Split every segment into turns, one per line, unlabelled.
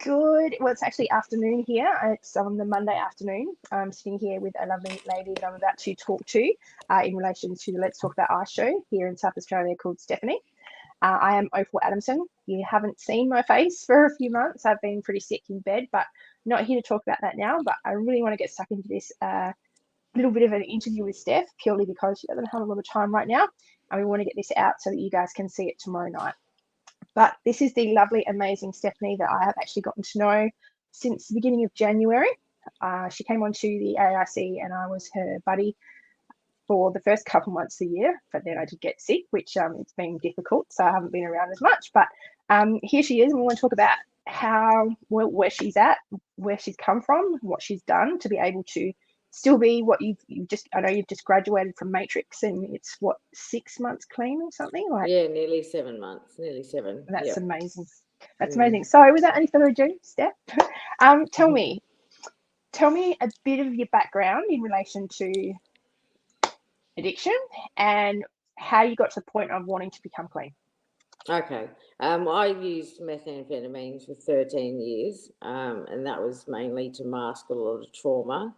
Good. Well, it's actually afternoon here. It's on the Monday afternoon. I'm sitting here with a lovely lady that I'm about to talk to in relation to the Let's Talk About Ice show here in South Australia called Stephanie. I am Opal Adamson. You haven't seen my face for a few months. I've been pretty sick in bed, but not here to talk about that now. But I really want to get stuck into this little bit of an interview with Steph, purely because she doesn't have a lot of time right now. And we want to get this out so that you guys can see it tomorrow night. But this is the lovely, amazing Stephanie that I have actually gotten to know since the beginning of January. She came onto the AIC and I was her buddy for the first couple months of the year, but then I did get sick, which it's been difficult, so I haven't been around as much. But here she is, and we want to talk about where she's at, where she's come from, what she's done to be able to still be what I know you've just graduated from Matrix, and it's what, 6 months clean or something like.
Yeah, nearly 7 months, nearly 7.
That's amazing. That's amazing. So without any further ado, Steph, tell me a bit of your background in relation to addiction and how you got to the point of wanting to become clean.
Okay. I used methamphetamines for 13 years, and that was mainly to mask a lot of trauma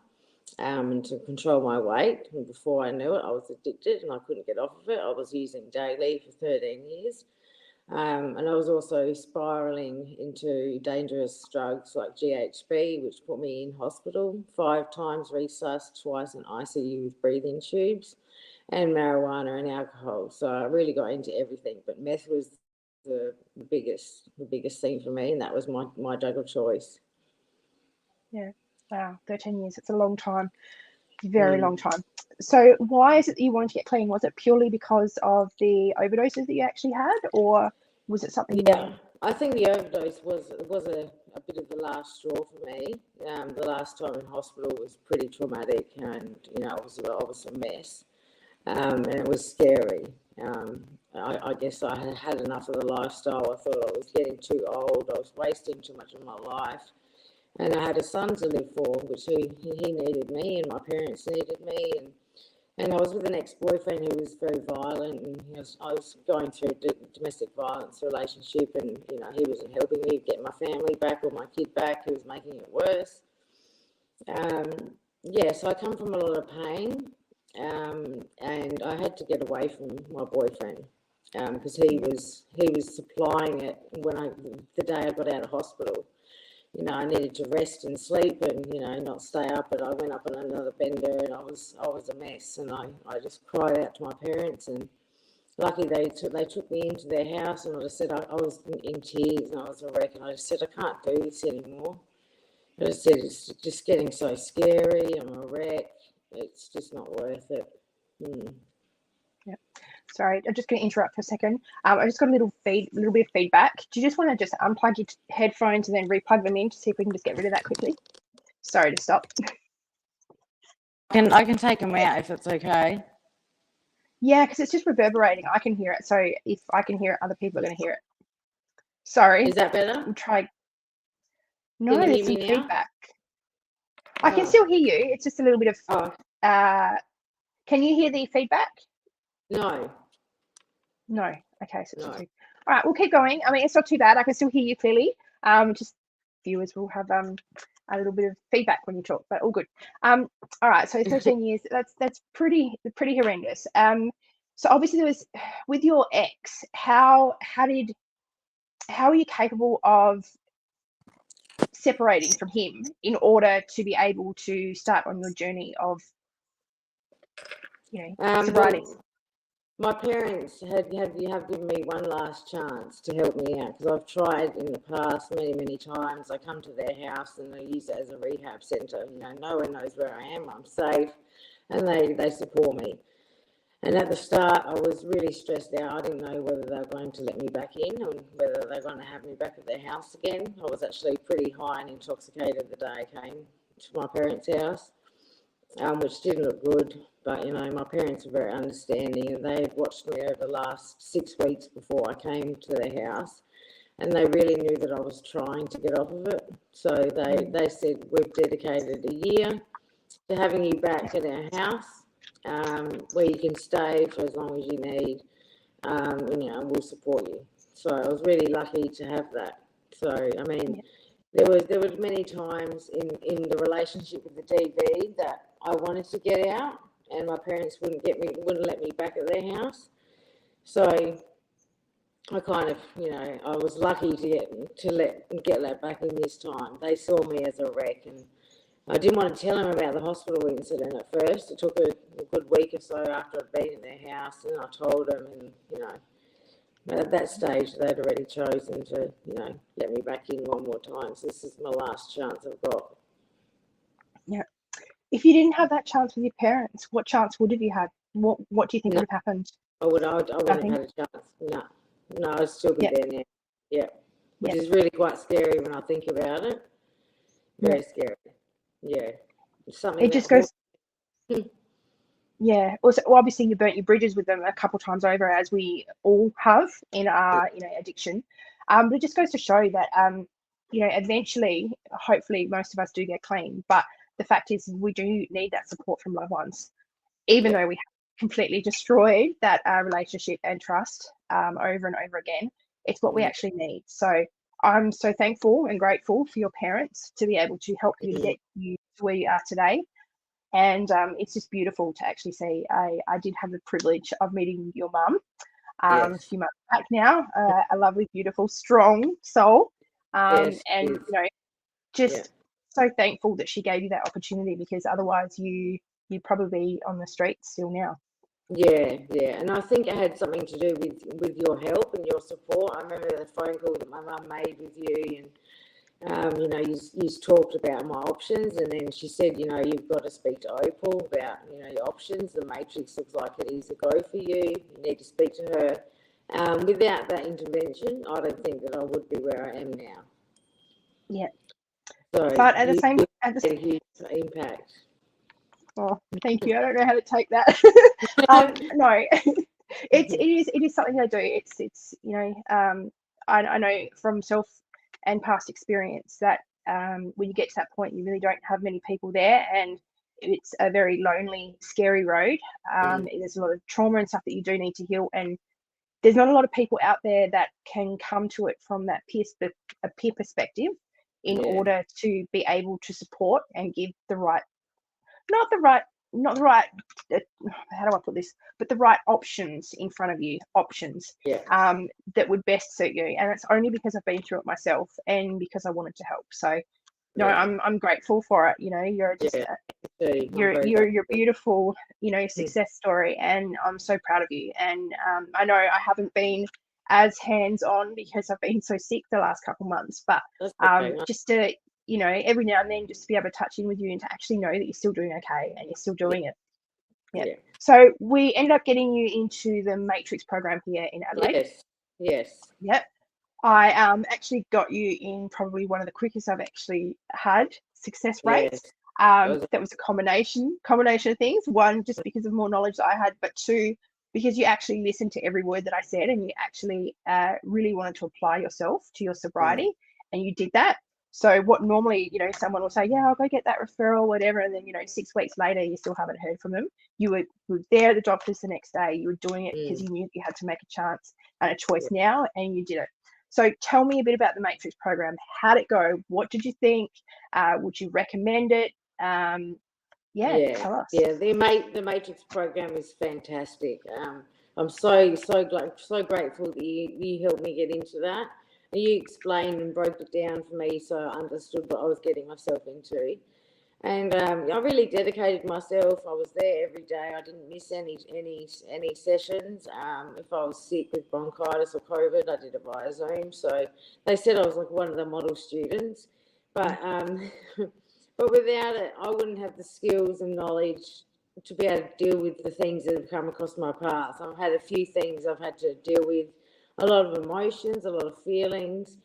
and to control my weight. And before I knew it, I was addicted and I couldn't get off of it. I was using daily for 13 years. And I was also spiralling into dangerous drugs like GHB, which put me in hospital 5 times, resusc, twice in ICU with breathing tubes, and marijuana and alcohol. So I really got into everything, but meth was the biggest thing for me, and that was my drug of choice.
Yeah. Wow, 13 years. It's a long time, very long time. So why is it that you wanted to get clean? Was it purely because of the overdoses that you actually had, or was it something?
Yeah, I think the overdose was a bit of the last straw for me. The last time in hospital was pretty traumatic, and I was a mess, and it was scary. I guess I had enough of the lifestyle. I thought I was getting too old. I was wasting too much of my life. And I had a son to live for, which he needed me, and my parents needed me. And I was with an ex-boyfriend who was very violent, and I was going through a domestic violence relationship, and he wasn't helping me get my family back or my kid back. He was making it worse. So I come from a lot of pain, and I had to get away from my boyfriend because he was supplying it the day I got out of hospital. I needed to rest and sleep and, not stay up, but I went up on another bender and I was a mess, and I just cried out to my parents, and luckily they took me into their house, and I just said, I was in tears and I was a wreck, and I just said, I can't do this anymore. I just said, it's just getting so scary, I'm a wreck, it's just not worth it.
Yeah. Sorry, I'm just going to interrupt for a second. I just got a little bit of feedback. Do you just want to just unplug your headphones and then replug them in to see if we can just get rid of that quickly? Sorry to stop.
I can take them out if it's okay.
Yeah, because it's just reverberating. I can hear it. So if I can hear it, other people are going to hear it. Sorry.
Is that better?
I'll try. No, there's some feedback. I can still hear you. It's just a little bit of. Can you hear the feedback?
No.
Okay, so all right, we'll keep going. I mean, it's not too bad. I can still hear you clearly. Just viewers will have a little bit of feedback when you talk, but all good. All right, so 13 years. That's pretty horrendous. So obviously there was, with your ex, how are you capable of separating from him in order to be able to start on your journey of sobriety?
My parents have given me one last chance to help me out, because I've tried in the past many times. I come to their house and they use it as a rehab centre. No one knows where I am. I'm safe, and they support me. And at the start, I was really stressed out. I didn't know whether they were going to let me back in or whether they were going to have me back at their house again. I was actually pretty high and intoxicated the day I came to my parents' house, which didn't look good. But, my parents were very understanding, and they had watched me over the last 6 weeks before I came to their house, and they really knew that I was trying to get off of it. So they said, we've dedicated a year to having you back at our house, where you can stay for as long as you need, and we'll support you. So I was really lucky to have that. So, I mean, there was many times in the relationship with the DV that I wanted to get out, and my parents wouldn't let me back at their house. So I kind of, I was lucky to get let back in this time. They saw me as a wreck, and I didn't want to tell them about the hospital incident at first. It took a good week or so after I'd been in their house, and I told them, and but at that stage they'd already chosen to, let me back in one more time. So this is my last chance I've got.
Yeah. If you didn't have that chance with your parents, what chance would have you had? What do you think would have happened?
I wouldn't have had a chance. No, I'd still be there now. Yeah. Which is really quite scary when I think about it. Very scary. Yeah. Something
it just goes. Yeah. Also, obviously, you burnt your bridges with them a couple times over, as we all have in our, addiction. But it just goes to show that, eventually, hopefully, most of us do get clean. But the fact is, we do need that support from loved ones, even though we have completely destroyed that relationship and trust over and over again. It's what we actually need. So I'm so thankful and grateful for your parents to be able to help you to get you to where you are today. And it's just beautiful to actually see. I did have the privilege of meeting your mum a few months back now, a lovely, beautiful, strong soul. And, just so thankful that she gave you that opportunity, because otherwise you'd probably be on the streets still now.
Yeah, and I think it had something to do with your help and your support. I remember the phone call that my mum made with you, and you talked about my options, and then she said, you've got to speak to Opal about, your options. The matrix looks like it is a go for you. You need to speak to her. Without that intervention, I don't think that I would be where I am now.
Yeah.
So,
but at the same
a huge impact.
Oh, thank you. I don't know how to take that. No, it is something I do. It's I know from self and past experience that when you get to that point, you really don't have many people there, and it's a very lonely, scary road. There's a lot of trauma and stuff that you do need to heal, and there's not a lot of people out there that can come to it from that peer perspective in order to be able to support and give the right, not the right, how do I put this, but the right options in front of you, that would best suit you. And it's only because I've been through it myself and because I wanted to help. So no, I'm grateful for it. You're just you're a beautiful, success story, and I'm so proud of you. And I know I haven't been as hands-on because I've been so sick the last couple months, but just to, every now and then, just to be able to touch in with you and to actually know that you're still doing okay and you're still doing it. Yeah. So we ended up getting you into the Matrix program here in Adelaide.
Yes.
Yep. I actually got you in probably one of the quickest I've actually had success rates. That was a combination of things. One, just because of more knowledge that I had, but two, because you actually listened to every word that I said, and you actually really wanted to apply yourself to your sobriety, and you did that. So what normally, someone will say, yeah, I'll go get that referral, whatever, and then, 6 weeks later, you still haven't heard from them. You were there at the doctor's the next day. You were doing it because you knew you had to make a chance and a choice now, and you did it. So tell me a bit about the Matrix program. How'd it go? What did you think? Would you recommend it? Tell us.
Yeah, the Matrix program is fantastic. I'm so grateful that you helped me get into that. You explained and broke it down for me, so I understood what I was getting myself into. And I really dedicated myself. I was there every day. I didn't miss any sessions. If I was sick with bronchitis or COVID, I did it via Zoom. So they said I was like one of the model students. But but without it, I wouldn't have the skills and knowledge to be able to deal with the things that have come across my path. I've had a few things I've had to deal with, a lot of emotions, a lot of feelings,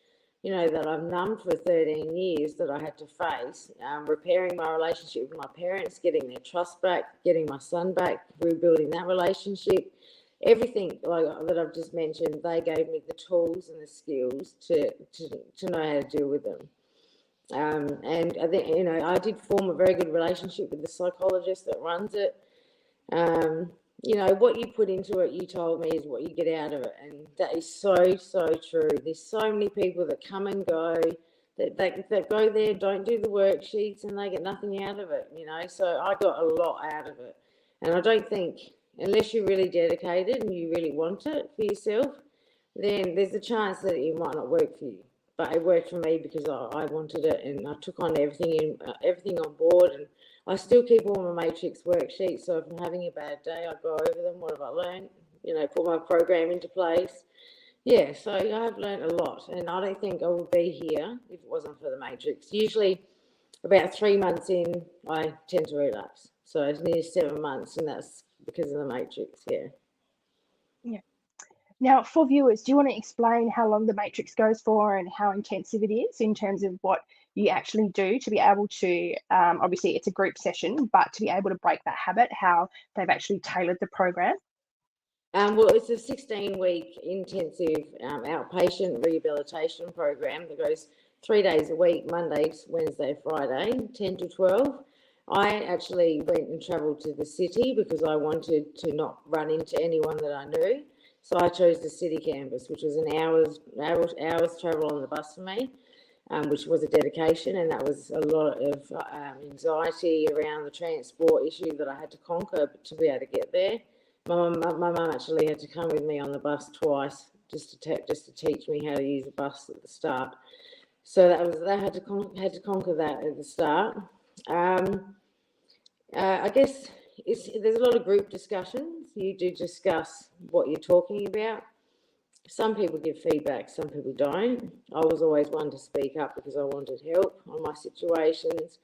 that I've numbed for 13 years that I had to face, repairing my relationship with my parents, getting their trust back, getting my son back, rebuilding that relationship. Everything that I've just mentioned, they gave me the tools and the skills to know how to deal with them. And I think, I did form a very good relationship with the psychologist that runs it. What you put into it, you told me, is what you get out of it. And that is so, so true. There's so many people that come and go. They go there, don't do the worksheets, and they get nothing out of it, So I got a lot out of it. And I don't think, unless you're really dedicated and you really want it for yourself, then there's a chance that it might not work for you. But it worked for me because I wanted it, and I took on everything on board, and I still keep all my matrix worksheets. So if I'm having a bad day, I go over them. What have I learned? Put my program into place. Yeah, so I have learned a lot, and I don't think I would be here if it wasn't for the matrix. Usually, about 3 months in, I tend to relapse. So it's nearly 7 months, and that's because of the matrix. Yeah.
Yeah. Now, for viewers, do you want to explain how long the matrix goes for and how intensive it is in terms of what you actually do to be able to, obviously it's a group session, but to be able to break that habit, how they've actually tailored the program?
Well, it's a 16-week intensive outpatient rehabilitation program that goes 3 days a week, Mondays, Wednesday, Friday, 10 to 12. I actually went and travelled to the city because I wanted to not run into anyone that I knew. So I chose the city campus, which was an hour's travel on the bus for me, which was a dedication, and that was a lot of anxiety around the transport issue that I had to conquer to be able to get there. My mum actually had to come with me on the bus twice just to teach me how to use the bus at the start. So they had to conquer that at the start. I guess there's a lot of group discussions. You do discuss what you're talking about. Some people give feedback, some people don't. I was always one to speak up because I wanted help on my situations.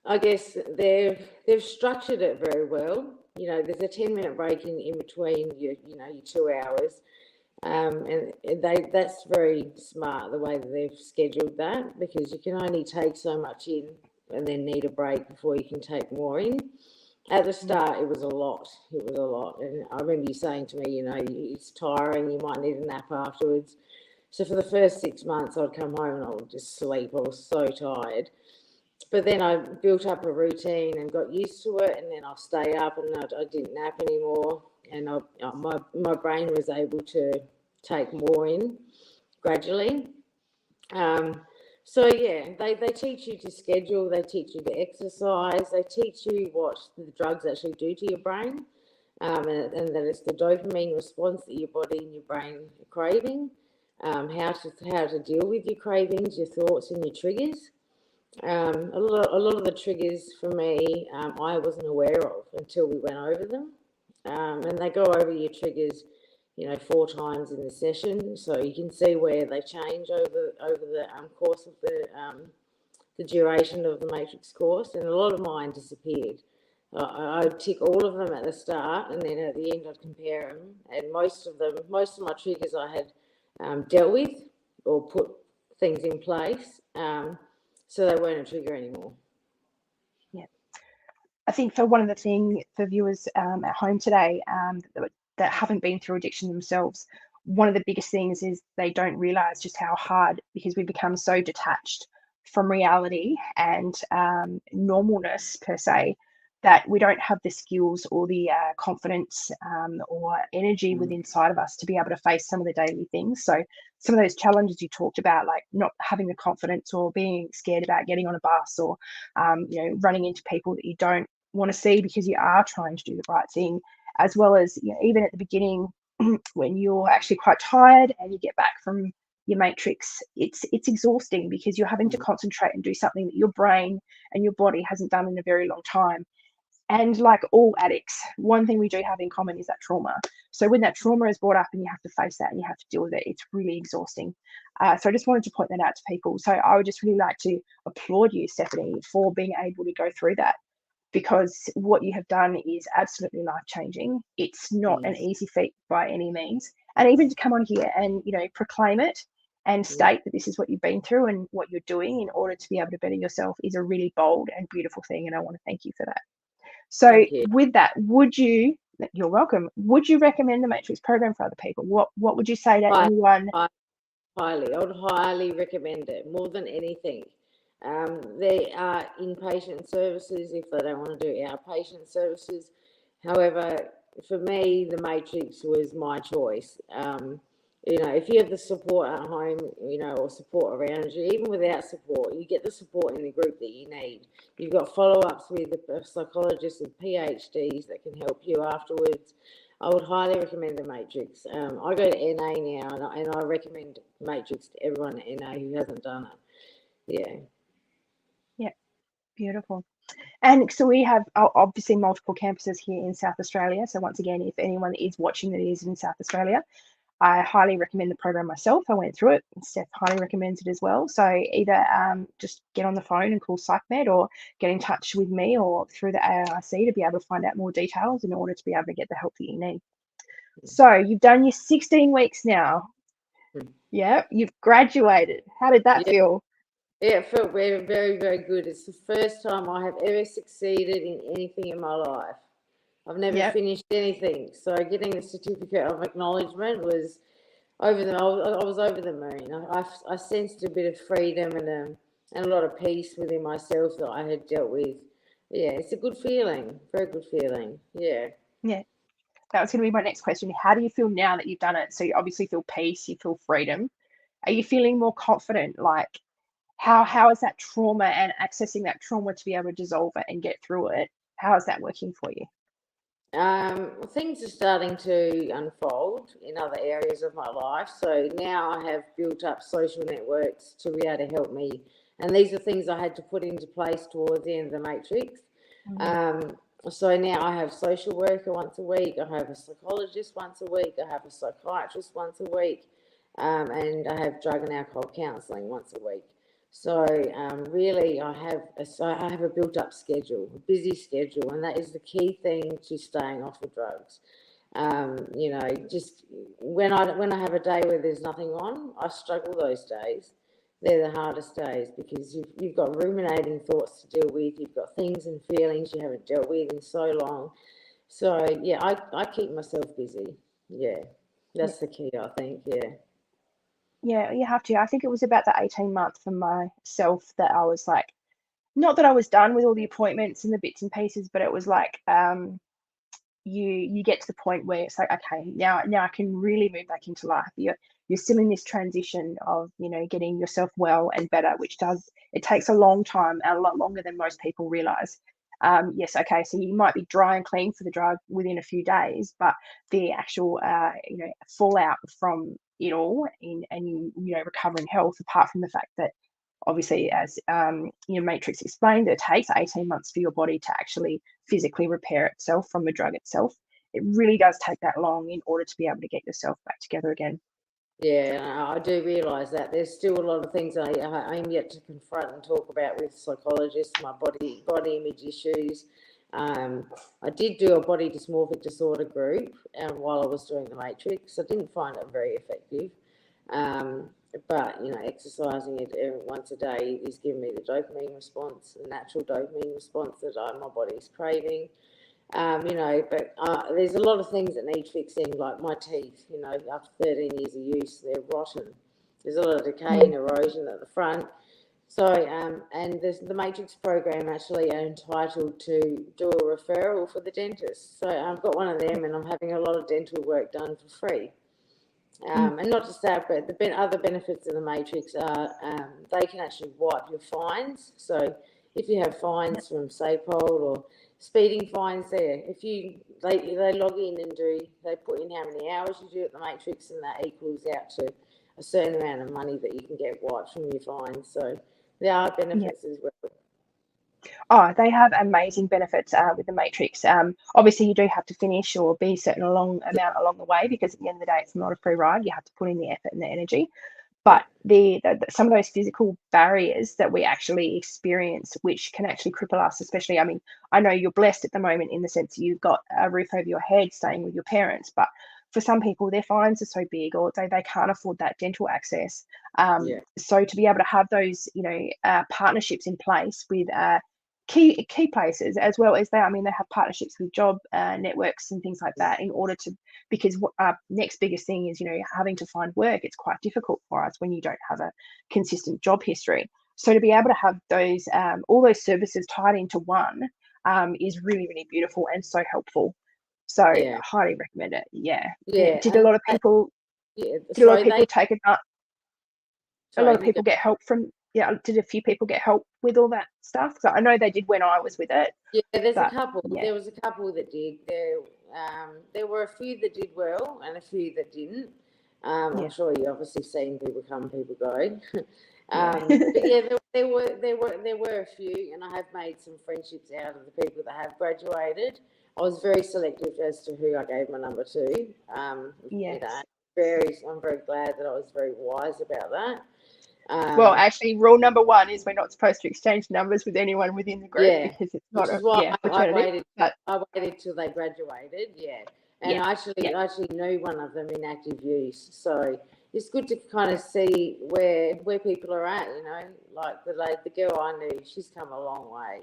I guess they've structured it very well. There's a 10-minute break in between your 2 hours, and that's very smart the way that they've scheduled that, because you can only take so much in and then need a break before you can take more in. At the start, it was a lot. And I remember you saying to me, it's tiring, you might need a nap afterwards. So for the first 6 months, I'd come home and I would just sleep. I was so tired. But then I built up a routine and got used to it, and then I'll stay up and I didn't nap anymore, and my brain was able to take more in gradually. So yeah, they teach you to schedule, they teach you to exercise, they teach you what the drugs actually do to your brain, and that it's the dopamine response that your body and your brain are craving, how to deal with your cravings, your thoughts and your triggers. A lot of the triggers for me, I wasn't aware of until we went over them, and they go over your triggers 4 times in the session, so you can see where they change over the course of the duration of the matrix course. And a lot of mine disappeared. I'd tick all of them at the start, and then at the end I'd compare them, and most of my triggers I had dealt with or put things in place, so they weren't a trigger anymore.
Yeah, I think for one of the things for viewers at home today that haven't been through addiction themselves, one of the biggest things is they don't realize just how hard, because we become so detached from reality and normalness per se, that we don't have the skills or the confidence or energy within inside of us to be able to face some of the daily things. So some of those challenges you talked about, like not having the confidence or being scared about getting on a bus, or running into people that you don't want to see because you are trying to do the right thing, as well as even at the beginning when you're actually quite tired and you get back from your matrix, it's exhausting because you're having to concentrate and do something that your brain and your body hasn't done in a very long time. And like all addicts, one thing we do have in common is that trauma. So when that trauma is brought up and you have to face that and you have to deal with it, it's really exhausting. So I just wanted to point that out to people. So I would just really like to applaud you, Stephanie, for being able to go through that, because what you have done is absolutely life-changing. It's not an easy feat by any means. And even to come on here and, proclaim it and state that this is what you've been through and what you're doing in order to be able to better yourself is a really bold and beautiful thing. And I want to thank you for that. So with that, you're welcome. Would you recommend the Matrix program for other people? What would you say to anyone?
I would highly recommend it more than anything. There are inpatient services if they don't want to do outpatient services. However, for me, the Matrix was my choice. You know, if you have the support at home, you know, or support around you, even without support, you get the support in the group that you need. You've got follow-ups with the psychologists and PhDs that can help you afterwards. I would highly recommend the Matrix. I go to NA now, and I recommend Matrix to everyone at NA who hasn't done it. Yeah.
Yeah, beautiful. And so we have obviously multiple campuses here in South Australia. So once again, if anyone is watching that is in South Australia, I highly recommend the program myself. I went through it. Steph highly recommends it as well. So either just get on the phone and call PsychMed, or get in touch with me or through the AIC to be able to find out more details in order to be able to get the help that you need. So you've done your 16 weeks now. Yeah, you've graduated. How did that feel?
Yeah, it felt very, very, very good. It's the first time I have ever succeeded in anything in my life. I've never finished anything. So getting the certificate of acknowledgement was I was over the moon. I sensed a bit of freedom and a lot of peace within myself that I had dealt with. Yeah, it's a good feeling. Very good feeling. Yeah.
Yeah. That was going to be my next question. How do you feel now that you've done it? So you obviously feel peace, you feel freedom. Are you feeling more confident? Like, how is that trauma and accessing that trauma to be able to dissolve it and get through it? How is that working for you?
Things are starting to unfold in other areas of my life. So now I have built up social networks to be able to help me. And these are things I had to put into place towards the end of the matrix. So now I have social worker once a week. I have a psychologist once a week. I have a psychiatrist once a week. And I have drug and alcohol counselling once a week. So really, I have a built-up schedule, a busy schedule, and that is the key thing to staying off the drugs. You know, just when I have a day where there's nothing on, I struggle those days. They're the hardest days because you've got ruminating thoughts to deal with. You've got things and feelings you haven't dealt with in so long. So yeah, I keep myself busy. Yeah, that's the key, I think. Yeah.
Yeah, you have to. I think it was about the 18 months for myself that I was like, not that I was done with all the appointments and the bits and pieces, but it was like you get to the point where it's like, okay, now I can really move back into life. You're still in this transition of, you know, getting yourself well and better, which it takes a long time, a lot longer than most people realize. Yes, okay, so you might be dry and clean for the drug within a few days, but the actual you know, fallout from it all and you know, recovering health, apart from the fact that obviously, as your matrix explained, it takes 18 months for your body to actually physically repair itself from the drug itself. It really does take that long in order to be able to get yourself back together again.
Yeah, I do realise that there's still a lot of things I'm yet to confront and talk about with psychologists, my body image issues. I did do a body dysmorphic disorder group while I was doing the matrix. I didn't find it very effective. But you know, exercising it once a day is giving me the dopamine response, the natural dopamine response that my body's craving. You know, but there's a lot of things that need fixing, like my teeth. You know, after 13 years of use, they're rotten. There's a lot of decay and erosion at the front. So, and the Matrix program actually are entitled to do a referral for the dentist. So I've got one of them, and I'm having a lot of dental work done for free. And not just that, but the other benefits of the Matrix are they can actually wipe your fines. So if you have fines from SAPOL or speeding fines there, if they log in and they put in how many hours you do at the Matrix, and that equals out to a certain amount of money that you can get wiped from your fines. So there are benefits as well.
Oh, they have amazing benefits with the matrix. Obviously, you do have to finish or be a certain amount along the way, because at the end of the day, it's not a free ride. You have to put in the effort and the energy. But some of those physical barriers that we actually experience, which can actually cripple us, especially, I mean, I know you're blessed at the moment in the sense that you've got a roof over your head staying with your parents, but for some people, their fines are so big, or they can't afford that dental access. So to be able to have those, you know, partnerships in place with key places, as well as they have partnerships with job networks and things like that, in order to, because next biggest thing is, you know, having to find work. It's quite difficult for us when you don't have a consistent job history. So to be able to have those all those services tied into one is really, really beautiful and so helpful. So I highly recommend it. Yeah. Did a lot of people
Yeah,
Did a lot of
sorry,
people take advantage? A lot
sorry,
of
you go.
people get help from, yeah, did a few people get help with all that stuff? So I know they did when I was with it,
Yeah, there's a
but
couple.
yeah,
There was a couple that did. There were a few that did well and a few that didn't. I'm
yeah,
sure you obviously seen people come, people go.
yeah.
But yeah, there were a few, and I have made some friendships out of the people that have graduated. I was very selective as to who I gave my number to.
Yes.
I'm very glad that I was very wise about that.
Well,
Um,
actually, rule number one is we're not supposed to exchange numbers with anyone within the group
yeah,
because it's not
which
a,
is why
yeah,
I
fraternity.
waited.
But
I waited till they graduated. Yeah, and
yeah, yeah,
I actually knew one of them in active use. So it's good to kind of see where people are at. Like the girl I knew, she's come a long way.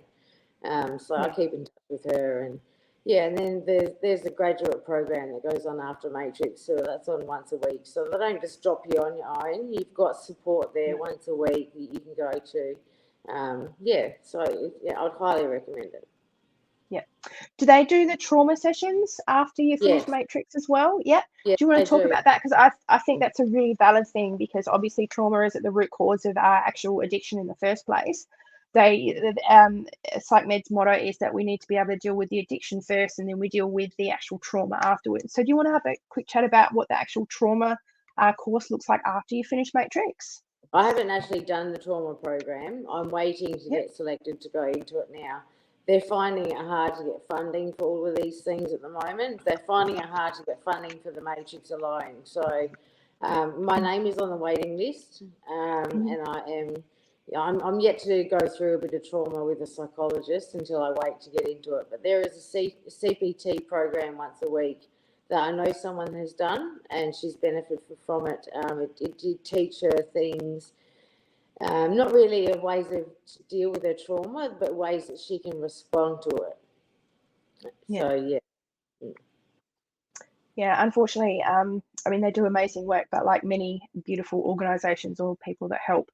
So I
yeah,
keep in touch with her, and yeah, and then there's a graduate program that goes on after Matrix, so that's on once a week. So they don't just drop you on your own. You've got support there
no,
once a week that you can go to. Yeah, so yeah, I'd highly recommend it.
yeah. Do they do the trauma sessions after you finish
Yes,
Matrix as well? Yeah.
yeah,
Do you want
they
to talk
do.
about that? Because I think that's a really valid thing because obviously trauma is at the root cause of our actual addiction in the first place. PsychMed's motto is that we need to be able to deal with the addiction first and then we deal with the actual trauma afterwards. So do you want to have a quick chat about what the actual trauma course looks like after you finish Matrix?
I haven't actually done the trauma program. I'm waiting to
Yep.
get selected to go into it now. They're finding it hard to get funding for all of these things at the moment. They're finding it hard to get funding for the Matrix alone. So my name is on the waiting list,
Mhm.
and I'm yet to go through a bit of trauma with a psychologist until I wait to get into it. But there is a CPT program once a week that I know someone has done, and she's benefited from it. It did teach her things, not really ways to deal with her trauma, but ways that she can respond to it.
Yeah.
So yeah,
Yeah, unfortunately, I mean, they do amazing work, but like many beautiful organizations or people that help,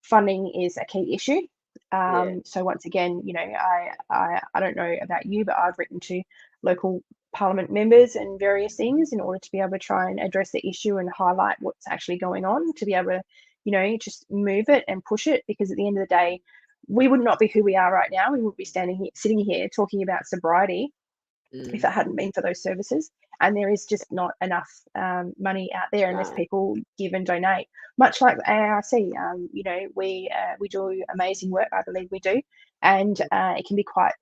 funding is a key issue.
yeah,
So once again, I don't know about you, but I've written to local parliament members and various things in order to be able to try and address the issue and highlight what's actually going on to be able to, just move it and push it because at the end of the day, we would not be who we are right now. We would be sitting here talking about sobriety if it hadn't been for those services. And there is just not enough money out there unless
no,
people give and donate. Much like ARC, we do amazing work. I believe we do, and it can be quite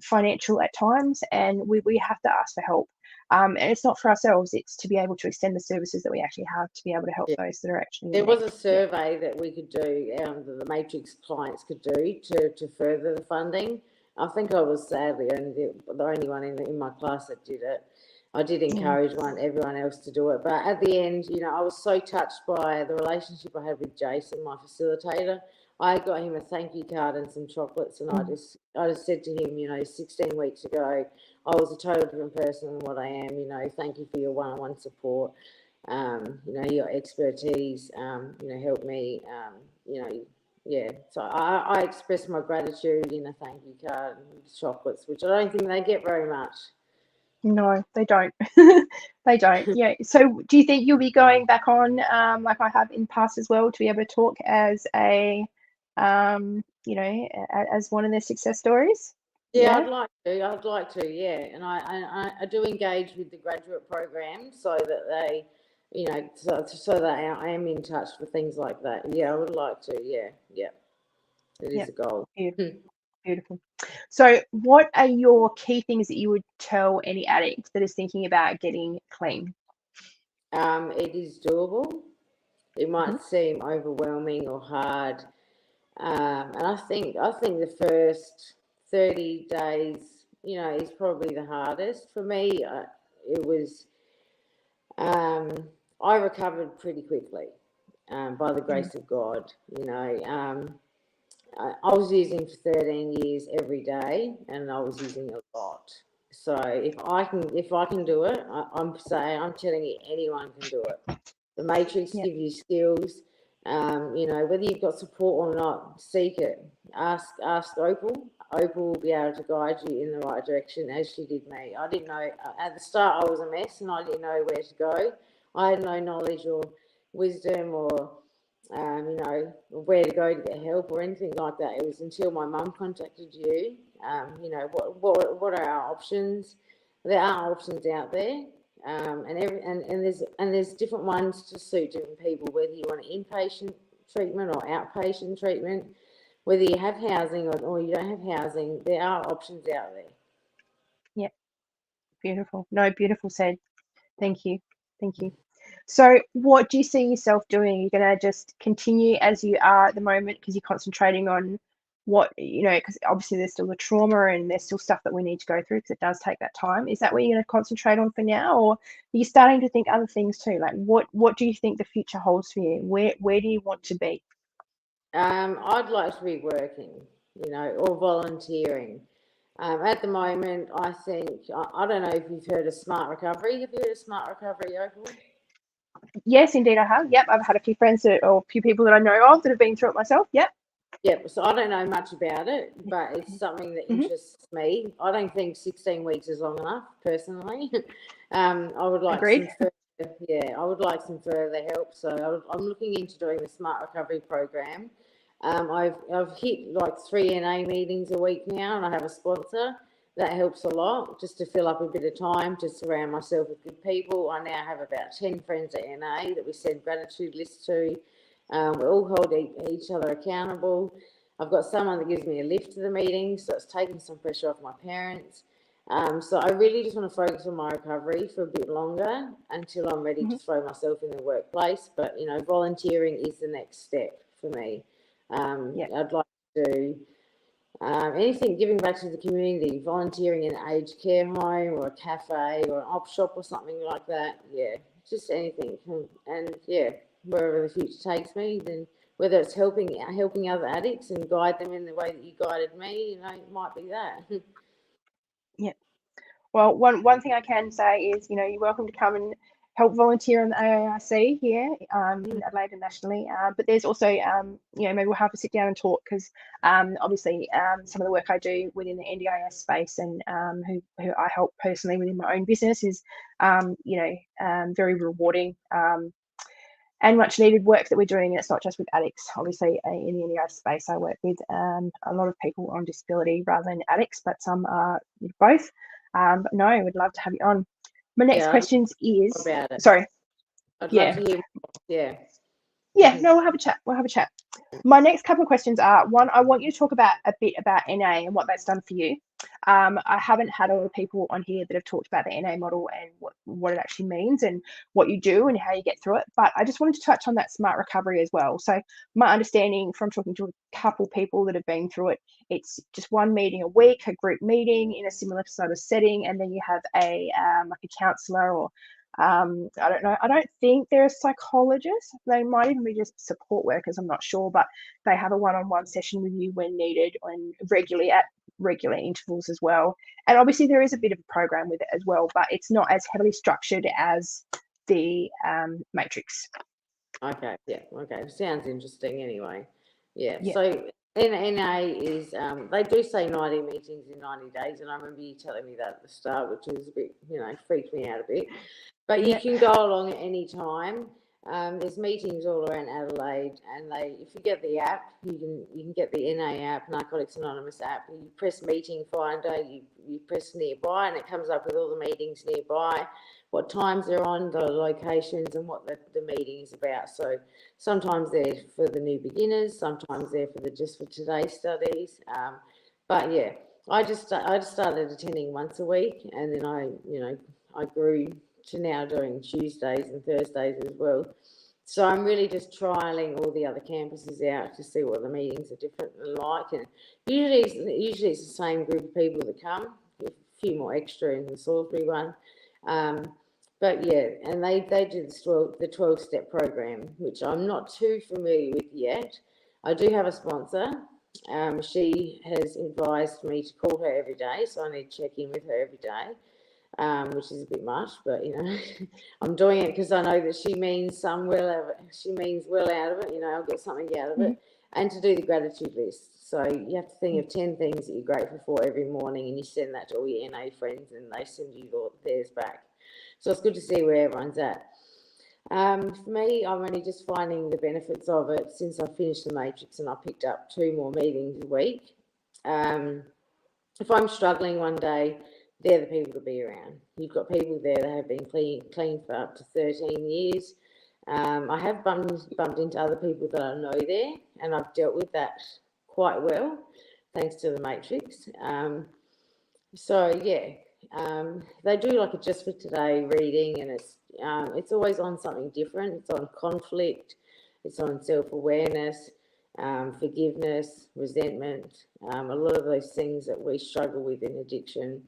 financial at times, and we have to ask for help. And it's not for ourselves; it's to be able to extend the services that we actually have to be able to help
yeah.
those that are actually in
There was
need.
a
Yeah.
survey that we could do, that the Matrix clients could do to further the funding. I think I was sadly only the only one in my class that did it. I did
Mm.
encourage everyone else to do it, but at the end, I was so touched by the relationship I had with Jason, my facilitator. I got him a thank you card and some chocolates, and
Mm.
I just said to him, 16 weeks ago, I was a total different person than what I am. Thank you for your one-on-one support. Your expertise, helped me, yeah. So I express my gratitude in a thank you card and chocolates, which I don't think they get very much.
No, they don't. They don't. Yeah. So, do you think you'll be going back on, like I have in the past as well, to be able to talk as as one of their success stories?
Yeah,
Yeah.
I'd like to. I'd like to. Yeah, and I do engage with the graduate program so that they, so that I am in touch for things like that. Yeah, I would like to. Yeah, yeah, it
Yeah.
is a goal.
Beautiful. Beautiful. So, what are your key things that you would tell any addict that is thinking about getting clean?
It is doable. It
Mhm.
might seem overwhelming or hard, and I think the first 30 days, is probably the hardest for me. It was I recovered pretty quickly, by the
Mm.
grace of God. I was using for 13 years every day, and I was using a lot. So if I can do it, I'm telling you, anyone can do it. The Matrix
Yeah.
gives you skills. Whether you've got support or not, seek it. Ask Opal. Opal will be able to guide you in the right direction, as she did me. I didn't know, at the start I was a mess and I didn't know where to go. I had no knowledge or wisdom or where to go to get help or anything like that. It was until my mum contacted you. What are our options? There are options out there, and there's different ones to suit different people. Whether you want an inpatient treatment or outpatient treatment, whether you have housing or you don't have housing, there are options out there.
Yeah, beautiful. No, beautiful said. Thank you. Thank you. So what do you see yourself doing? You're going to just continue as you are at the moment because you're concentrating on what, because obviously there's still the trauma and there's still stuff that we need to go through because it does take that time. Is that what you're going to concentrate on for now? Or are you starting to think other things too? Like what do you think the future holds for you? Where do you want to be?
I'd like to be working, or volunteering. At the moment, I think, I don't know if you've heard of Smart Recovery. Have you heard of Smart Recovery, Opal?
Yes, indeed I have. Yep, I've had a few friends or a few people that I know of that have been through it myself. Yep.
Yep. So I don't know much about it, but it's something that interests me. I don't think 16 weeks is long enough, personally. I would like
Agreed.
I would like some further help. So I'm looking into doing the Smart Recovery program. I've hit like 3 NA meetings a week now, and I have a sponsor. That helps a lot, just to fill up a bit of time, to surround myself with good people. I now have about 10 friends at NA that we send gratitude lists to. We all hold each other accountable. I've got someone that gives me a lift to the meetings, so it's taking some pressure off my parents. So I really just want to focus on my recovery for a bit longer until I'm ready to throw myself in the workplace. But, volunteering is the next step for me. I'd like to do anything giving back to the community, volunteering in an aged care home or a cafe or an op shop or something like that. Yeah, just anything. And yeah, wherever the future takes me, then whether it's helping other addicts and guide them in the way that you guided me, it might be that.
Yeah. Well, one thing I can say is, you're welcome to come and help volunteer on the AARC here in Adelaide and nationally. But there's also, maybe we'll have to sit down and talk because obviously some of the work I do within the NDIS space and who I help personally within my own business is, very rewarding and much needed work that we're doing. And it's not just with addicts. Obviously, in the NDIS space, I work with a lot of people on disability rather than addicts, but some are both. But no, I would love to have you on. My next question is,
about it.
sorry.
I'd love to hear more. Yeah.
Yeah, no, we'll have a chat. My next couple of questions are, one, I want you to talk a bit about NA and what that's done for you. I haven't had a lot of people on here that have talked about the NA model and what it actually means and what you do and how you get through it. But I just wanted to touch on that smart recovery as well. So my understanding from talking to a couple people that have been through it, it's just one meeting a week, a group meeting in a similar sort of setting, and then you have a like a counsellor or I don't know. I don't think they're a psychologist. They might even be just support workers. I'm not sure, but they have a one-on-one session with you when needed and regularly at regular intervals as well. And obviously there is a bit of a program with it as well, but it's not as heavily structured as the Matrix.
Okay. Yeah. Okay. Sounds interesting. Anyway. Yeah. So NA is they do say 90 meetings in 90 days, and I remember you telling me that at the start, which was a bit, freaked me out a bit. But you can go along at any time. There's meetings all around Adelaide, and if you get the app, you can get the NA app, Narcotics Anonymous app. You press meeting finder, you press nearby, and it comes up with all the meetings nearby, what times they're on, the locations, and what the meeting is about. So sometimes they're for the new beginners, sometimes they're for just for today's studies. But yeah, I just started attending once a week, and then I grew to now doing Tuesdays and Thursdays as well. So I'm really just trialing all the other campuses out to see what the meetings are different and like. And usually it's the same group of people that come, a few more extra in the Salisbury one. But yeah, and they do the 12-step program, which I'm not too familiar with yet. I do have a sponsor. She has advised me to call her every day, so I need to check in with her every day. Which is a bit much, but I'm doing it because I know that she means well out of it. I'll get something out of it, and to do the gratitude list. So you have to think of 10 things that you're grateful for every morning, and you send that to all your NA friends, and they send you theirs back. So it's good to see where everyone's at. For me, I'm only just finding the benefits of it since I finished the matrix and I picked up 2 more meetings a week. If I'm struggling one day, they're the people to be around. You've got people there that have been clean for up to 13 years. I have bumped into other people that I know there, and I've dealt with that quite well, thanks to the matrix. So yeah, they do like a just for today reading, and it's always on something different. It's on conflict, it's on self-awareness, forgiveness, resentment, a lot of those things that we struggle with in addiction.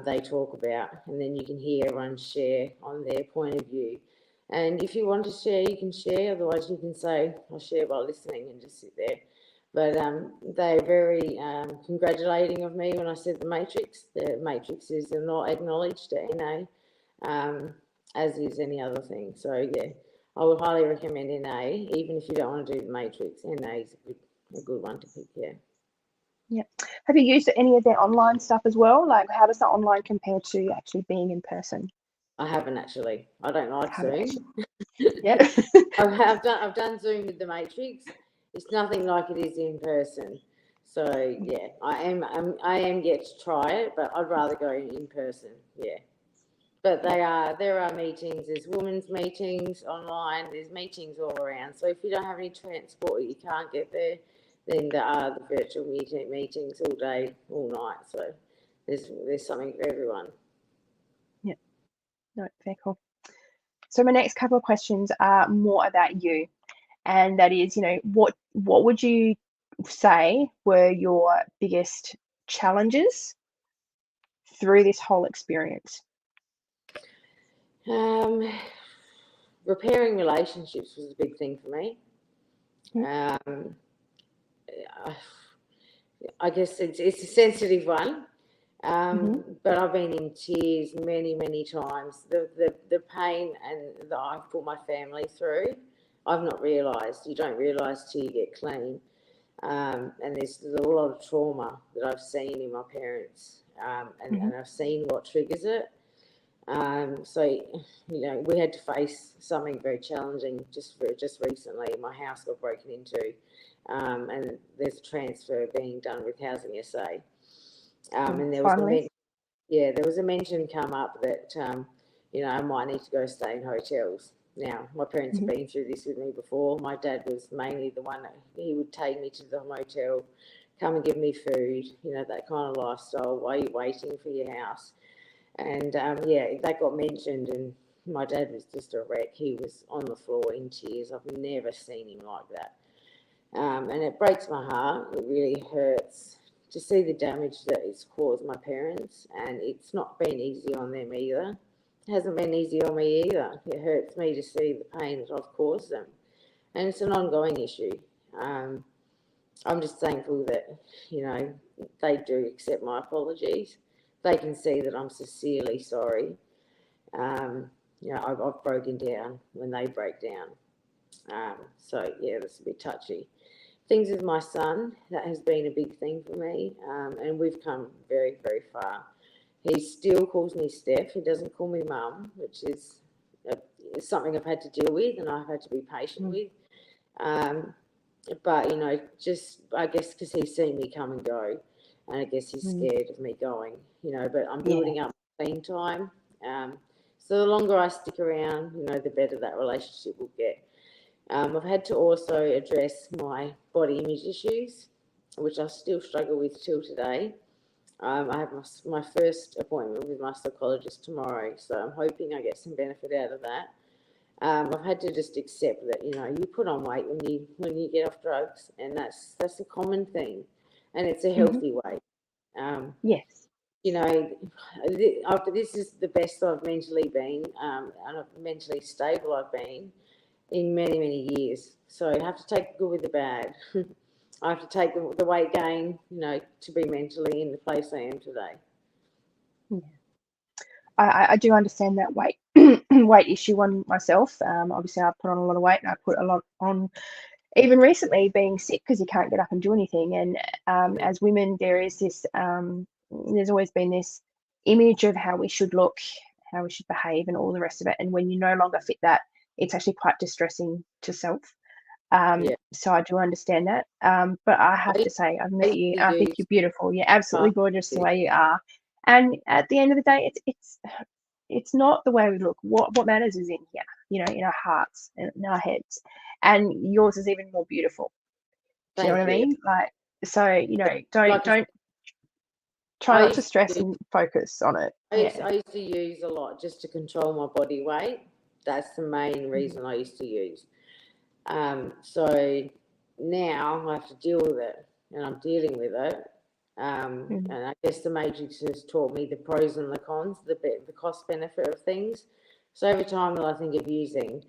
They talk about, and then you can hear everyone share on their point of view. And if you want to share, you can share. Otherwise, you can say, "I'll share by listening," and just sit there. But they're very congratulating of me when I said the matrix. The matrix is not acknowledged to NA, as is any other thing. So yeah, I would highly recommend NA, even if you don't want to do the matrix. NA is a good one to pick. Yeah.
Yeah. Have you used any of their online stuff as well? Like, how does the online compare to actually being in person?
I haven't actually. I don't like Zoom.
Yeah.
I've done Zoom with the matrix. It's nothing like it is in person. So yeah, I am yet to try it, but I'd rather go in person. Yeah. But there are meetings, there's women's meetings online, there's meetings all around. So if you don't have any transport, you can't get there, then there are the virtual meetings all day, all night. So there's something for everyone.
Yeah. No, very cool. So my next couple of questions are more about you. And that is, what would you say were your biggest challenges through this whole experience?
Repairing relationships was a big thing for me. I guess it's a sensitive one, but I've been in tears many times. The pain and that I've put my family through, I've not realised. You don't realise till you get clean. And there's a lot of trauma that I've seen in my parents, and I've seen what triggers it. So we had to face something very challenging just recently. My house got broken into, and there's a transfer being done with Housing SA. And there was there was a mention come up that I might need to go stay in hotels. Now, my parents have been through this with me before. My dad was mainly the one that he would take me to the motel, come and give me food, that kind of lifestyle while you're waiting for your house. And that got mentioned, and my dad was just a wreck. He was on the floor in tears. I've never seen him like that. And it breaks my heart. It really hurts to see the damage that it's caused my parents, and it's not been easy on them either. It hasn't been easy on me either. It hurts me to see the pain that I've caused them, and it's an ongoing issue. I'm just thankful that they do accept my apologies. They can see that I'm sincerely sorry. I've broken down when they break down. So yeah, that's a bit touchy. Things with my son, that has been a big thing for me, and we've come very far. He still calls me Steph. He doesn't call me Mum, which is something I've had to deal with, and I've had to be patient with. But just I guess because he's seen me come and go, and I guess he's scared of me going. But I'm building up clean time. So the longer I stick around, the better that relationship will get. I've had to also address my body image issues, which I still struggle with till today. I have my first appointment with my psychologist tomorrow, so I'm hoping I get some benefit out of that. I've had to just accept that you put on weight when you get off drugs, and that's a common thing, and it's a healthy weight.
Yes.
This is the best I've mentally been, and mentally stable I've been in many years. So I have to take the good with the bad. I have to take the weight gain, to be mentally in the place I am today.
Yeah. I do understand that weight issue on myself. Obviously, I put on a lot of weight, and I put a lot on even recently being sick because you can't get up and do anything. And as women, there is this, there's always been this image of how we should look, how we should behave, and all the rest of it. And when you no longer fit that it's actually quite distressing to self.
Yeah.
So I do understand that. But I have
I
to say, I've
I
met
used
you.
to
I think
use
you're beautiful. You're absolutely
half
gorgeous the
this.
way you are. And at the end of the day, it's not the way we look. What matters is in here, in our hearts and in our heads. And yours is even more beautiful. Do you know what
Thank
I
you.
mean? Like, so,
Like
don't try
I
not to
used
stress
to use,
and focus on it. Yeah.
I used to use a lot just to control my body weight. That's the main
Mhm.
reason I used to use. So now I have to deal with it, and I'm dealing with it.
Mhm.
And I guess the Matrix has taught me the pros and the cons, the cost benefit of things. So every time that I think of using,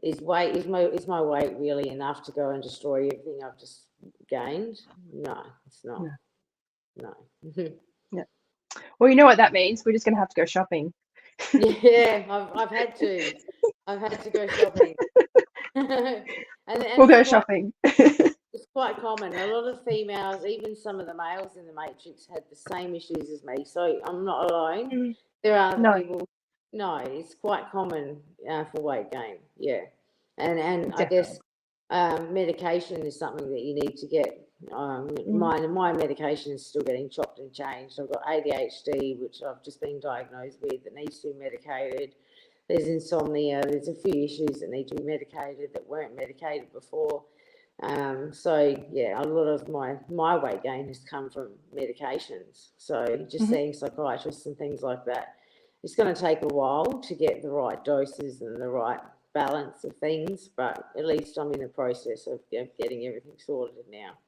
is my weight really enough to go and destroy everything I've just gained? No, it's not.
Yeah.
No.
Yeah. Well, you know what that means. We're just going to have to go shopping.
Yeah, I've had to. I've had to go shopping. And
We'll
it's
go
quite
shopping.
common. A lot of females, even some of the males in the Matrix, had the same issues as me. So I'm not alone.
Mm.
There are other
No,
people. No, it's quite common for weight gain. Yeah, and I
definitely.
guess medication is something that you need to get.
Mm.
My medication is still getting chopped and changed. I've got ADHD, which I've just been diagnosed with, that needs to be medicated. There's insomnia. There's a few issues that need to be medicated that weren't medicated before. So yeah, a lot of my weight gain has come from medications. So just
Mhm.
seeing psychiatrists and things like that. It's going to take a while to get the right doses and the right balance of things, but at least I'm in the process of getting everything sorted now.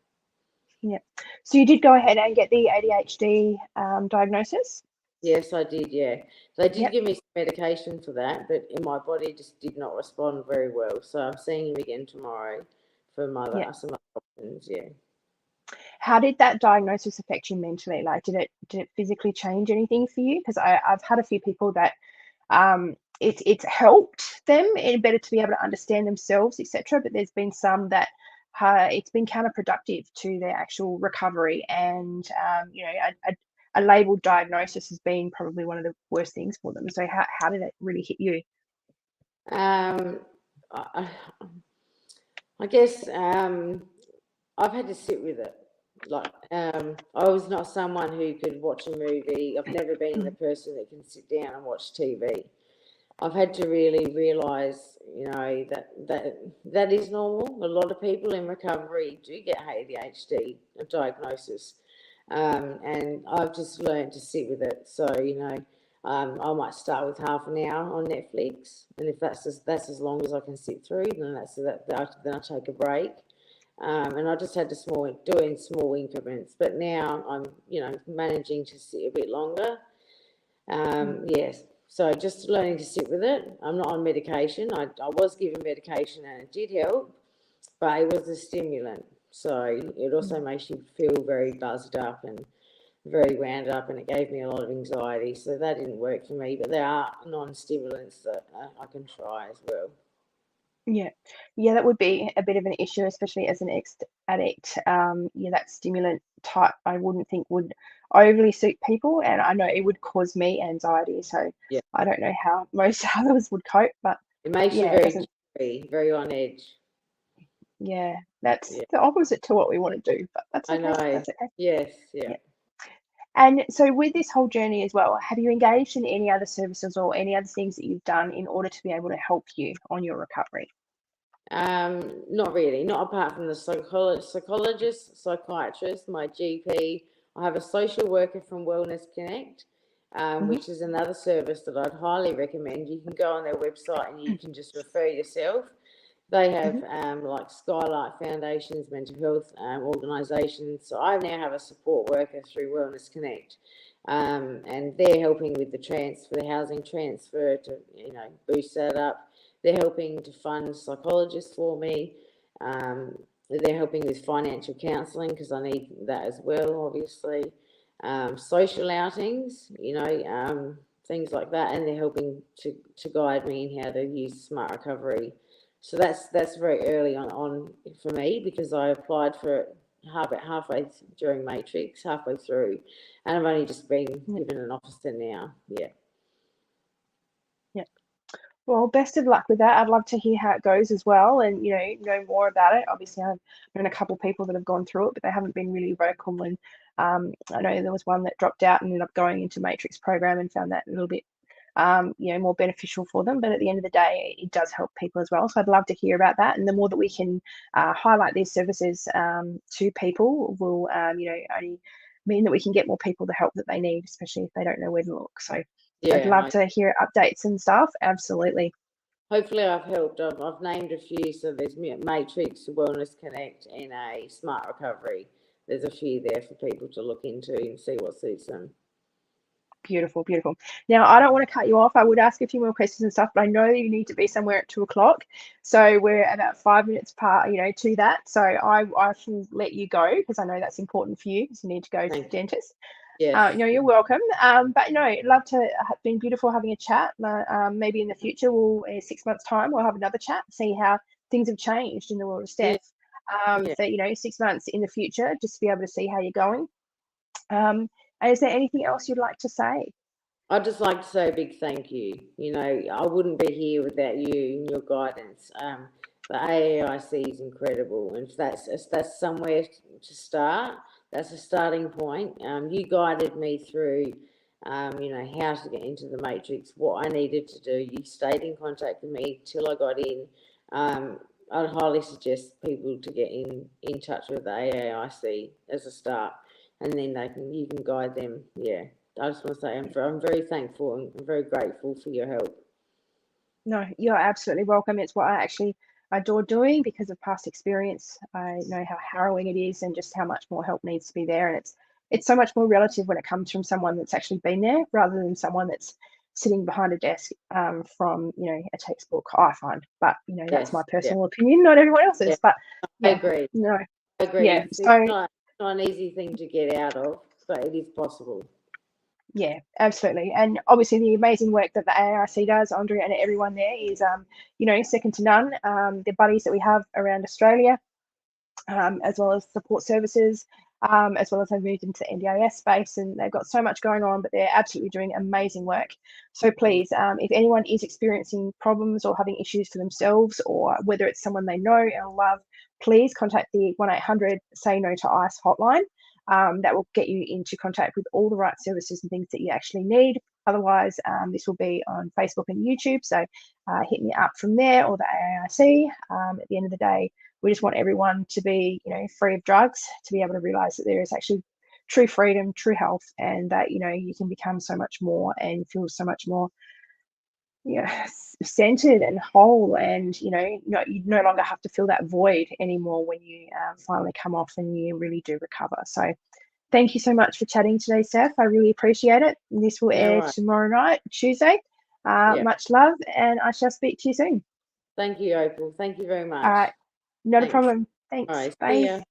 Yeah. So you did go ahead and get the ADHD diagnosis?
Yes, I did. Yeah, they did
Yep.
give me some medication for that, but in my body just did not respond very well. So I'm seeing him again tomorrow for
Yeah.
some other options. Yeah.
How did that diagnosis affect you mentally? Like, did it physically change anything for you? Because I've had a few people that it's helped them and better to be able to understand themselves, etc. But there's been some that it's been counterproductive to their actual recovery, and a labeled diagnosis has been probably one of the worst things for them. So how did it really hit you?
Um, I, I guess I've had to sit with it. Like, I was not someone who could watch a movie. I've never been the person that can sit down and watch TV. I've had to really realise, that is normal. A lot of people in recovery do get ADHD diagnosis, and I've just learned to sit with it. So I might start with half an hour on Netflix, and if that's as long as I can sit through, then then I take a break. And I just had to do it in small increments. But now I'm, managing to sit a bit longer. Yes. So just learning to sit with it. I'm not on medication. I was given medication and it did help, but it was a stimulant. So it also makes you feel very buzzed up and very wound up, and it gave me a lot of anxiety. So that didn't work for me. But there are non-stimulants that I can try as well.
Yeah, yeah, that would be a bit of an issue, especially as an ex-addict. Yeah, that stimulant type I wouldn't think would overly suit people, and I know it would cause me anxiety. So
Yeah.
I don't know how most others would cope, but
It makes you
yeah, it
very
doesn't.
jittery, very on edge.
Yeah, that's
Yeah.
the opposite to what we want to do, but that's
I
okay.
know.
That's okay.
Yes. Yeah.
Yeah. And so with this whole journey as well, have you engaged in any other services or any other things that you've done in order to be able to help you on your recovery?
Not really, not apart from the psychologist, psychiatrist, my GP. I have a social worker from Wellness Connect,
Hmm.
which is another service that I'd highly recommend. You can go on their website and you can just refer yourself. They have
Hmm.
like Skylight Foundations, mental health organisations. So I now have a support worker through Wellness Connect, and they're helping with the housing transfer to boost that up. They're helping to fund psychologists for me. They're helping with financial counselling because I need that as well, obviously. Social outings, things like that, and they're helping to guide me in how to use smart recovery. So that's very early on for me because I applied for it halfway during Matrix, halfway through, and I've only just been
Yeah.
given an officer now. Yeah.
Yeah. Well, best of luck with that. I'd love to hear how it goes as well, and know more about it. Obviously, I've known a couple of people that have gone through it, but they haven't been really vocal. And I know there was one that dropped out and ended up going into Matrix program and found that a little bit, more beneficial for them. But at the end of the day, it does help people as well. So I'd love to hear about that. And the more that we can highlight these services to people, will only mean that we can get more people the help that they need, especially if they don't know where to look. So I'd love to hear updates and stuff. Absolutely.
Hopefully I've helped. I've named a few. So there's Matrix, Wellness Connect, and a Smart Recovery. There's a few there for people to look into and see what suits them.
Beautiful, beautiful. Now, I don't want to cut you off. I would ask a few more questions and stuff, but I know that you need to be somewhere at 2 o'clock. So we're about 5 minutes to that. So I shall let you go because I know that's important for you because you need to go to the dentist.
Yes.
You're welcome. But love to have been beautiful having a chat. Maybe in the future, in 6 months' time, we'll have another chat, see how things have changed in the world of Steph. So, 6 months in the future, just to be able to see how you're going. And is there anything else you'd like to say?
I'd just like to say a big thank you. I wouldn't be here without you and your guidance. The AAIC is incredible, and if that's somewhere to start, that's a starting point. You guided me through, how to get into the matrix, what I needed to do. You stayed in contact with me till I got in. I'd highly suggest people to get in touch with the AAIC as a start, and then you can guide them. Yeah. I just want to say I'm very thankful and I'm very grateful for your help.
No, you're absolutely welcome. It's what I actually adore doing because of past experience. I know how harrowing it is and just how much more help needs to be there. And it's so much more relative when it comes from someone that's actually been there rather than someone that's sitting behind a desk from a textbook, I find. But that's my personal opinion, not everyone else's.
Yeah.
But
I agree.
No,
I agree.
Yeah,
it's not an easy thing to get out of, but it is possible.
Yeah, absolutely. And obviously the amazing work that the ARC does, Andrea and everyone there is, second to none. The buddies that we have around Australia, as well as support services, as well as they've moved into the NDIS space, and they've got so much going on, but they're absolutely doing amazing work. So please, if anyone is experiencing problems or having issues for themselves, or whether it's someone they know and love, please contact the 1-800 Say No to ICE hotline. That will get you into contact with all the right services and things that you actually need. Otherwise, this will be on Facebook and YouTube. So hit me up from there or the AAIC. At the end of the day, we just want everyone to be, free of drugs, to be able to realize that there is actually true freedom, true health, and that, you can become so much more and feel so much more centered and whole, and you no longer have to feel that void anymore when you finally come off and you really do recover. So thank you so much for chatting today, Steph. I really appreciate it. This will air tomorrow night, Tuesday. Much love, and I shall speak to you soon.
Thank you, Opal. Thank you very much.
All right, not a problem. Thanks.
All right,
bye.